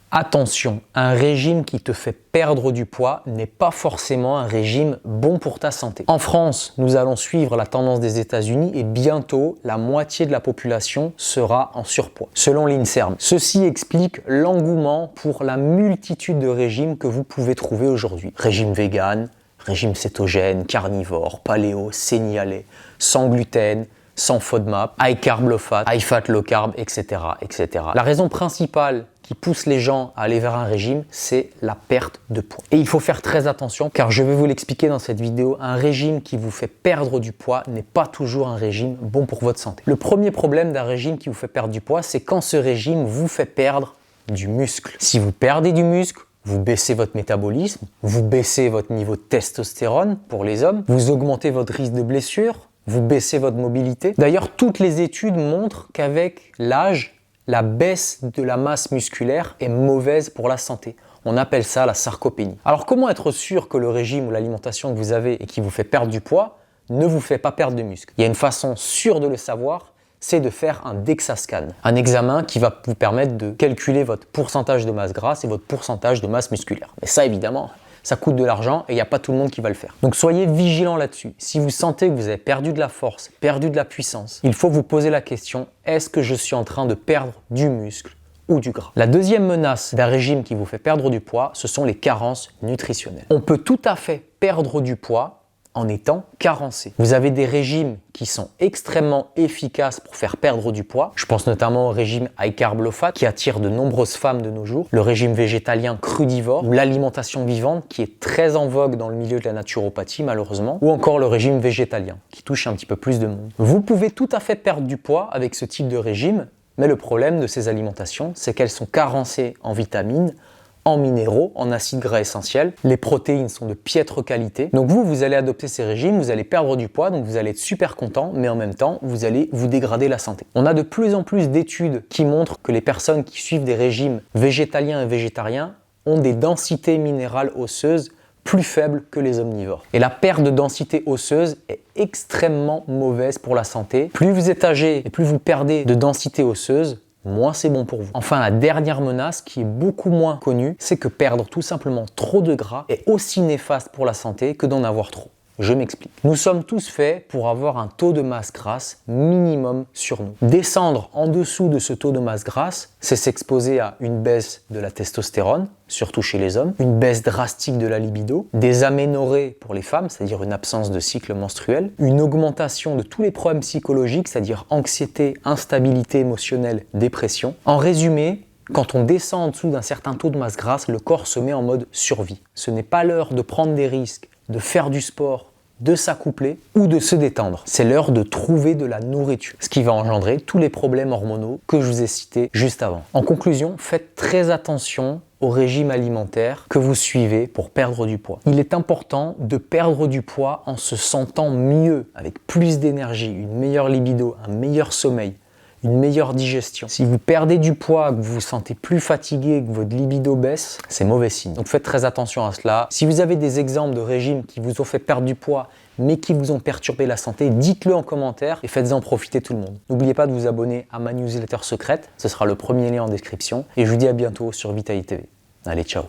Attention, un régime qui te fait perdre du poids n'est pas forcément un régime bon pour ta santé. En France, nous allons suivre la tendance des États-Unis et bientôt, la moitié de la population sera en surpoids, selon l'INSERM. Ceci explique l'engouement pour la multitude de régimes que vous pouvez trouver aujourd'hui. Régime vegan, régime cétogène, carnivore, paléo, sénialé, sans gluten, sans FODMAP, high carb low fat, high fat low carb, etc., etc. La raison principale qui pousse les gens à aller vers un régime, c'est la perte de poids. Et il faut faire très attention, car je vais vous l'expliquer dans cette vidéo, un régime qui vous fait perdre du poids n'est pas toujours un régime bon pour votre santé. Le premier problème d'un régime qui vous fait perdre du poids, c'est quand ce régime vous fait perdre du muscle. Si vous perdez du muscle, vous baissez votre métabolisme, vous baissez votre niveau de testostérone pour les hommes, vous augmentez votre risque de blessure, vous baissez votre mobilité. D'ailleurs, toutes les études montrent qu'avec l'âge, la baisse de la masse musculaire est mauvaise pour la santé. On appelle ça la sarcopénie. Alors comment être sûr que le régime ou l'alimentation que vous avez et qui vous fait perdre du poids ne vous fait pas perdre de muscle? Il y a une façon sûre de le savoir, c'est de faire un DEXA-scan. Un examen qui va vous permettre de calculer votre pourcentage de masse grasse et votre pourcentage de masse musculaire. Mais ça, évidemment, ça coûte de l'argent et il n'y a pas tout le monde qui va le faire. Donc soyez vigilants là-dessus. Si vous sentez que vous avez perdu de la force, perdu de la puissance, il faut vous poser la question, est-ce que je suis en train de perdre du muscle ou du gras? La deuxième menace d'un régime qui vous fait perdre du poids, ce sont les carences nutritionnelles. On peut tout à fait perdre du poids en étant carencé. Vous avez des régimes qui sont extrêmement efficaces pour faire perdre du poids. Je pense notamment au régime high carb low fat qui attire de nombreuses femmes de nos jours, le régime végétalien crudivore ou l'alimentation vivante qui est très en vogue dans le milieu de la naturopathie malheureusement, ou encore le régime végétalien qui touche un petit peu plus de monde. Vous pouvez tout à fait perdre du poids avec ce type de régime, mais le problème de ces alimentations, c'est qu'elles sont carencées en vitamines, en minéraux, en acides gras essentiels. Les protéines sont de piètre qualité. Donc vous allez adopter ces régimes, vous allez perdre du poids, donc vous allez être super content, mais en même temps, vous allez vous dégrader la santé. On a de plus en plus d'études qui montrent que les personnes qui suivent des régimes végétaliens et végétariens ont des densités minérales osseuses plus faibles que les omnivores. Et la perte de densité osseuse est extrêmement mauvaise pour la santé. Plus vous êtes âgé et plus vous perdez de densité osseuse, moins c'est bon pour vous. Enfin, la dernière menace qui est beaucoup moins connue, c'est que perdre tout simplement trop de gras est aussi néfaste pour la santé que d'en avoir trop. Je m'explique. Nous sommes tous faits pour avoir un taux de masse grasse minimum sur nous. Descendre en dessous de ce taux de masse grasse, c'est s'exposer à une baisse de la testostérone, surtout chez les hommes, une baisse drastique de la libido, des aménorrhées pour les femmes, c'est-à-dire une absence de cycle menstruel, une augmentation de tous les problèmes psychologiques, c'est-à-dire anxiété, instabilité émotionnelle, dépression. En résumé, quand on descend en dessous d'un certain taux de masse grasse, le corps se met en mode survie. Ce n'est pas l'heure de prendre des risques, de faire du sport, de s'accoupler ou de se détendre. C'est l'heure de trouver de la nourriture, ce qui va engendrer tous les problèmes hormonaux que je vous ai cités juste avant. En conclusion, faites très attention au régime alimentaire que vous suivez pour perdre du poids. Il est important de perdre du poids en se sentant mieux, avec plus d'énergie, une meilleure libido, un meilleur sommeil, une meilleure digestion. Si vous perdez du poids, que vous vous sentez plus fatigué, que votre libido baisse, c'est mauvais signe. Donc faites très attention à cela. Si vous avez des exemples de régimes qui vous ont fait perdre du poids, mais qui vous ont perturbé la santé, dites-le en commentaire et faites-en profiter tout le monde. N'oubliez pas de vous abonner à ma newsletter secrète, ce sera le premier lien en description. Et je vous dis à bientôt sur Vitaly TV. Allez, ciao!